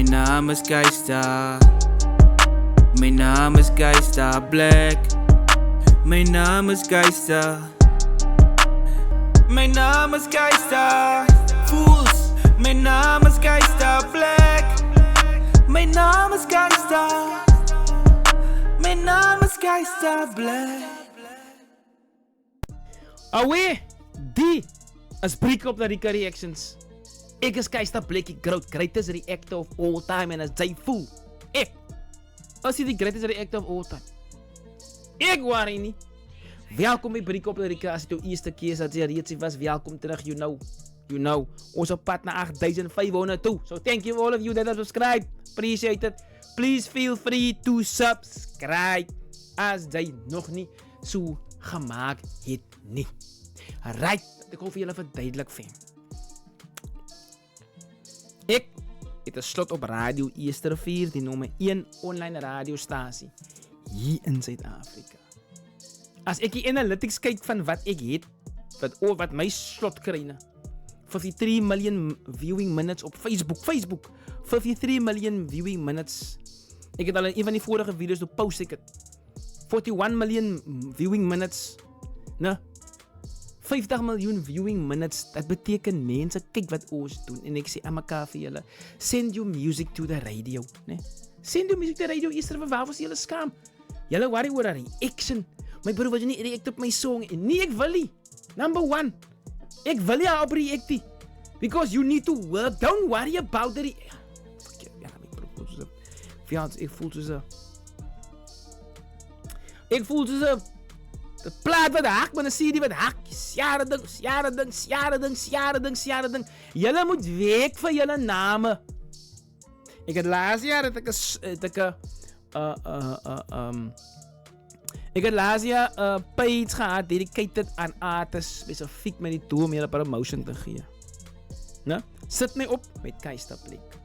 naam is Geista. Mijn naam is Geista Black. Mijn naam is Geista. Mijn naam is Geista Fools. Mijn naam is Geista Black. Mijn naam is Geista. Mijn naam is Geista Black. Away, die is break op de Rika Reactions. Ik is Geista Black, greatest reactor of all time en as jy voel. Ek is die greatest reactor of all time. Ek worry nie. Welkom by Break op de Rika. As dit jou eerste keer is dat jy reeds was, welkom terug. You know. Ons op pad na 8500 toe. So thank you all of you that have subscribed. Appreciate it. Please feel free to subscribe. As jy nog nie so gemaakt het nie. Alright, ek wil vir julle verduidelik fam. Ek het 'n slot op Radio Esterrivier, die nommer 1 online radiostasie hier in Suid-Afrika. As ek die analytics kyk van wat ek het, wat my slot kry, 53 million viewing minutes op Facebook, 53 million viewing minutes. Ek het al in een van die vorige video's op post ek het 41 million viewing minutes. 50 miljoen viewing minutes. Dat beteken mense kyk wat ons doen. En ek sê aan mekaar vir julle, send your music to the radio, né? Send your music to the radio. Eester vir waarvoor julle skaam. Julle worry oor 'n reaction. My broer wil jy nie react op my song en nee, ek wil nie. Number 1. Ek wil nie op react nie. Because you need to work. Don't worry about the ek voel soos 'n plaat wat hak, maar 'n CD wat hak. Sjare ding. Julle moet werk vir julle name. Ek het laas jaar het ek 'n page gehad dedicated aan artists spesifiek met die doel om julle promotion te gee. Né? Sit my op met Geista Black.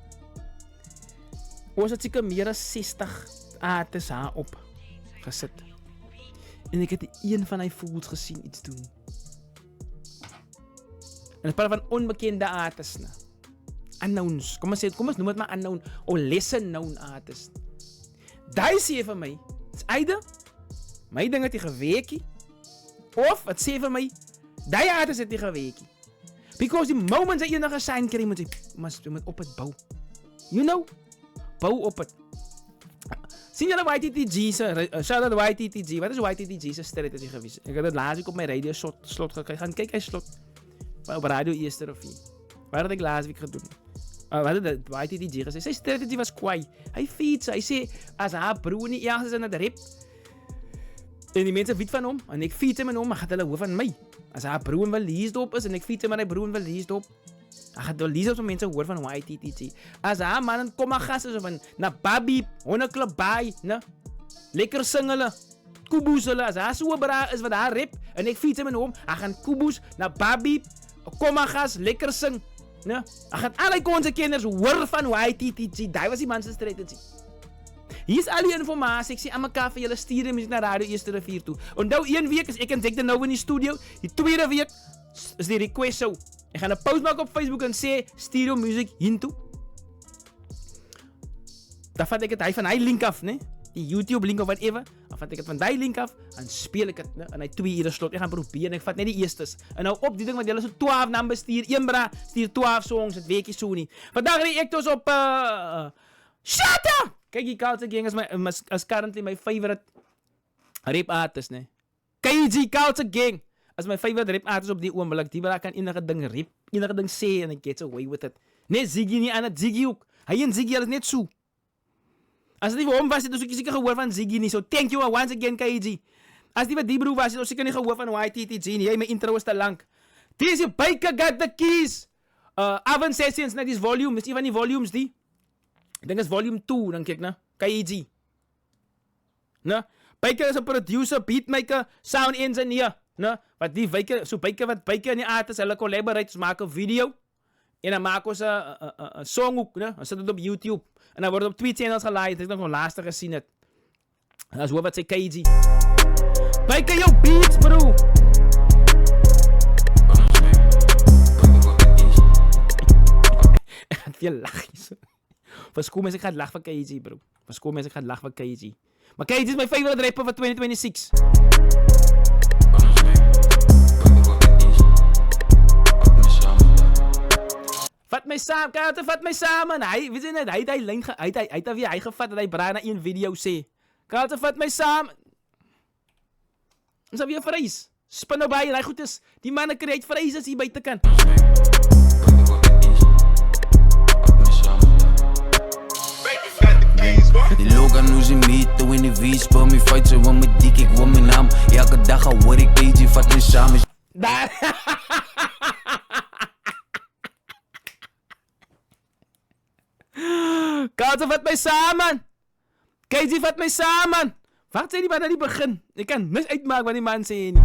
Ons het seker meer as 60 artists haar op gesit. En ek het een van hy fools gesien iets doen. En dit praat van onbekende artists, né? Unknowns. Kom ons noem dit maar unknown of lesser known artists. Daai sê vir my, it's either my ding het nie gewerkie, of het sê vir my, die artist het nie gewerkie. Because the moment jy enige sign kry, moet jy op het bou. You know? Bou op het. Sien julle YTTG se, shout out YTTG, wat is YTTG se strategie gewees? Ek het dit laas week op my radio slot gekry, gaan kyk hy slot, op Radio Esterrivier. Waar het ek laas week gedoen? Wat het YTTG gesê? Sy strategie was kwaai. Hy fiets, hy sê, as haar broer nie ergens is in het rip, en die mense weet van hom, en ek fiets hem in hom, dan gaat hulle hoor van my. As haar broer wel leesdop is, en ek fiets hem en hy broer wel leesdop, dan gaat wel leesdop so mense hoor van YTTG. As haar man een komma gas is, of na Babi, hondeklub baai, lekker sing hulle, kuboes hulle, as haar soe bra is wat haar rip, en ek fiets hem in hom, dan gaan kuboes, na Babi, komma gas, lekker sing, dan gaan al die konsekenders hoor van YTTG, die was die manse strategie. Hier is al die informatie, ek sê aan mekaar vir julle stuur die muziek na Radio Esterrivier toe. Onthou, 1 week is ek en Jack de nou in die studio, die 2de week is die request show. Ek gaan 'n post maak op Facebook en sê, stuur jou muziek hiertoe. Dan vat ek het hy van hy link af, né? Die YouTube link of whatever, dan vat ek het van die link af, en speel ek het, né? En hy 2 ure slot, ek gaan probeer, en ek vat net die eerstes. En nou op die ding, want julle so 12 numbers stuur, een bra, stuur 12 songs, het weekie so nie. Vandaag react ons op, shut up! Kijk, die Culture Gang is currently my favorite rap artist, né? KG Culture Gang is my favorite rap artist op die oomblik. Die waar kan enige ding rap, enige ding sê, en ek gets away with it. Net Ziggy nie aan het Ziggy ook. Hy en Ziggy is net so. As dit vir hom was, het ons ook seker gehoor van Ziggy nie. So thank you once again, KG. As die wat die broer was, het ons seker nie gehoor van YTTG nie. Jy, my intro is te lang. This is Baker got the keys. Avon Sessions, net is volume. Is die van die volumes die? Ek dink is volume 2, dan kyk na. KG. Baker is 'n producer, beatmaker, sound engineer. Wat die Baker wat Baker en die artists, hulle collaborate, maak 'n video. En dan maak ons 'n song ook, dan sit dit op YouTube. En dan word op 2 channels gelaai. Ek het nog laaste gesien het. Dat is hoor wat sê KG. Baker jou beats, bro. Ek het veel laggies. Verskoon mense, ek gaan lag vir KG, bro. Verskoon mense, ek gaan lag vir KG. Maar KG is my favorite rapper vir 2026. Vat my saam, Kalte, vat my saam, man. Hy, weet jy net, hy het hy lyn, hy het weer hy gevat dat hy braai na een video sê. Kalte, vat my saam. Ons het weer vrees. Spin nou by, hy goed is, die manne kry uit vrees as hier buitekant. Die Logan hoe ze meten in die wies, speel me fight, ze wil me dik, ik wil mijn naam. Elke dag al hoor ik KG, vat me samen. Daar. Kalte, vat my samen. KG, vat my samen. Wat sê die man aan die begin? Ek kan niks uitmaak wat die man sê nie.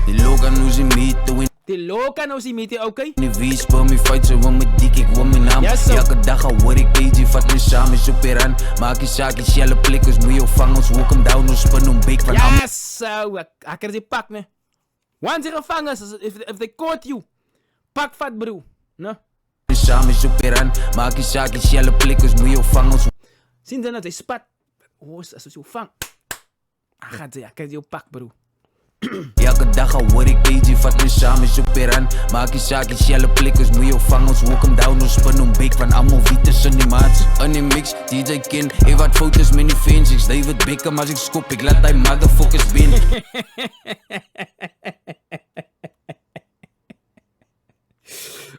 Die Logan hoe ze meten in Die Logan nou sien met jy, okay? die wies, speel me fight, ze wil me dik, ik wil mijn naam. Yes, sir. Elke dag al hoor ik KG, vat me samen, superan. Maak je zaak, je shelle plik, ons moet je vangen, ons walk hem down, ons spin om big van allemaal. Yes, so, ek kan die pak, ne? Once jy gevangen is, if they caught you, pak vat, bro. No? Samen, superan. Maak je zaak, je shelle plik, ons moet je vangen, ons Sien dan dat hy spat. As ons jou vang. Ek kan jou pak, bro. Elke dag al hoor ik KG, vat me samen, superan. Maak je zaak, je shelle plik, ons moet je vangen, ons walk hem down, ons spin om big van allemaal wieters in die maats. In die mix, DJ Ken, wat foto's met die fans, ik David Beckham als ik skop, ik laat die motherfuckers binnen.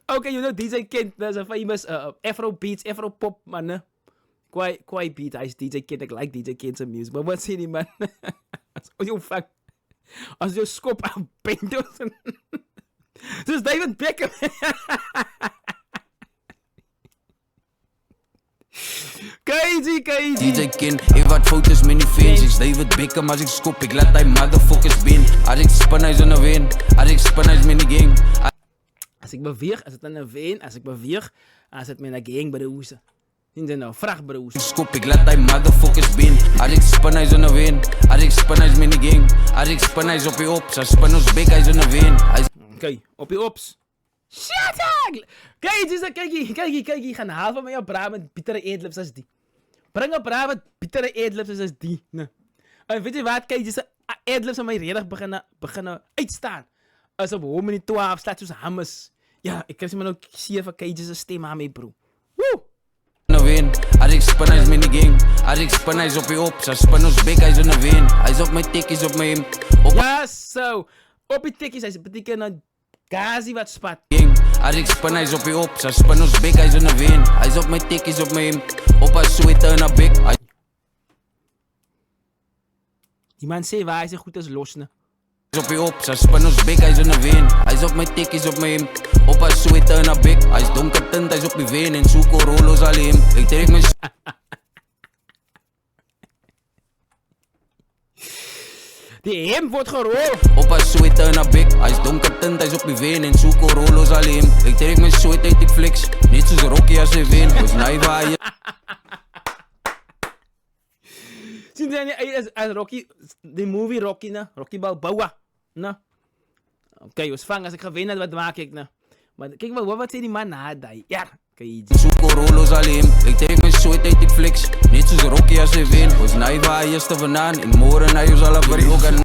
Okay, you know DJ Kent, there's a famous Afro beats, Afro pop man, ne? Kwai beat, hy's DJ Kent, ek like DJ Kent se music, maar wat sê die man? As jou fuck, as jou skop aan bendos. Soos David Beckham. KG. DJ Ken, wat foto's met die fans, ik David Beckham als ik skop, ik laat die motherfuckers binnen. Als ik spin, hy's in een win, als ik spin, hy's met die gang. As ek beweeg, as dit in 'n wen, as ek beweeg, as dit met 'n gang broers. Sien jy nou, vrag broers. Skop, ik laat die motherfuckers binnen. Als ik spin, hy's in een win, als ik spin, hy's met die gang. Als ik spin, hy's op je op, als spin ons big, hy's in een win. Okay, op die ops. Shut up! Kyk, gaan haal van my 'n braai met bittere eetlips as die. Bring 'n braai met bittere eetlips as die. Nee. En weet jy wat, kyk, dis 'n eetlips aan my redig begin uitstaan. As op hom in die 12 slaat soos hummus. Ja, ek kan sê maar nou sien vir Cages se stem aan my bro. Woo! Nou win, als ik spin, hy's met die gang. Als ik spin, hy's op je op, als spin ons big, hy's in een win. Hy's op mijn tikkies, op mijn op Ja, so. Op die tikkies, hy beteken 'n gazi wat spat. gang. Als ik spin, hy's op je op, als spin ons big, hy's in een win. Hy's op mijn tikkies, op mijn op haar sweater en haar big. Die man sê waar hy sê goed is los, ne? Op je op, als spin ons big, hy's in een win. Hy's op mijn tikkies, op mijn op haar sweater en haar big. Hy's donker tint, hy's op die win en zoek Rolos alleen. Ik trek mijn Die hem wordt gerol. op haar sweater en haar big. Hy's donker tint, hy's op die win en zoek Rolos alleen. Ik trek mijn sweater uit die flex, niet zoals Rocky als hij win. Dus nee, waar je Sien jy as Rocky, die movie Rocky, ne? Rocky Balboa, ne? Okay, ons vang, as ek gewen het, wat maak ek, ne? Maar kyk maar, wat sê die man na die? Ja, kyk. zoek Rolos alleen. Ik trek mijn sweater uit die flex, niet zoals Rocky als hij win. Dus nee, waar je te vandaan en morgen naar je zal afbrengen.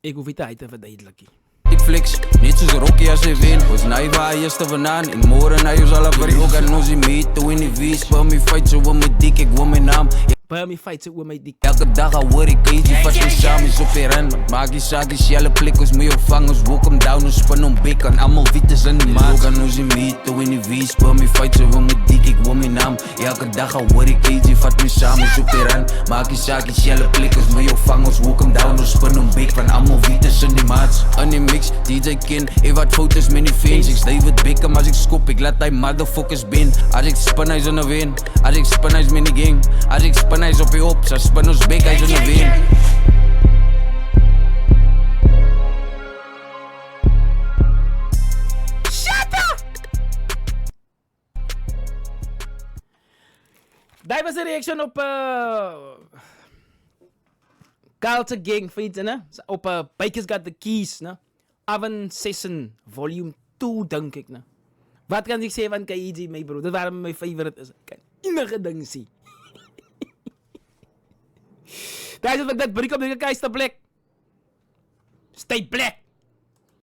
Ek hoef dit uit te verduideliken. Ik flex, niet zoals Rocky als hij win. Dus nee, waar je te vandaan en morgen naar je zal afbrengen. En als je meet, toen in die wies, speel me fight, zo wil me dik, ik wil mijn naam. Bij me fight oor my dik. Elke dag al hoor ik KG, vat me samen, is op je ren. Maak die zaak, die shelle plik, ons moet je vangen, ons walk hem down, ons spin om bik. En allemaal wieters in die maat. En als je meet, toen in die wies, speel me fight, zo wil me dik, ik wil mijn naam. Elke dag al hoor ik KG, vat me samen, is op je ren. Maak die zaak, die shelle plik, ons moet je vangen, ons walk hem down, ons spin om bik. Van allemaal wieters in die maat. In die mix, DJ Ken, wat foto's met die fans. Ik David Beckham als ik skop, ik laat die motherfuckers binnen. Als ik spin, hij is in een win. Als ik spin, hij is met die gang. Als ik spin, hij is op je op. Als spin ons big, hij is in een win. Dat was de reaction op Carl's Gang, vrienden, ne? Op Bikers Got The Keys, ne? Avan Session Volume 2 dink ek na. Wat kan ek sê van KG my bro? Dit waarom my favorite is. Kan enige ding sê. Daar is wat dat breek op die Keister Black. Stay black.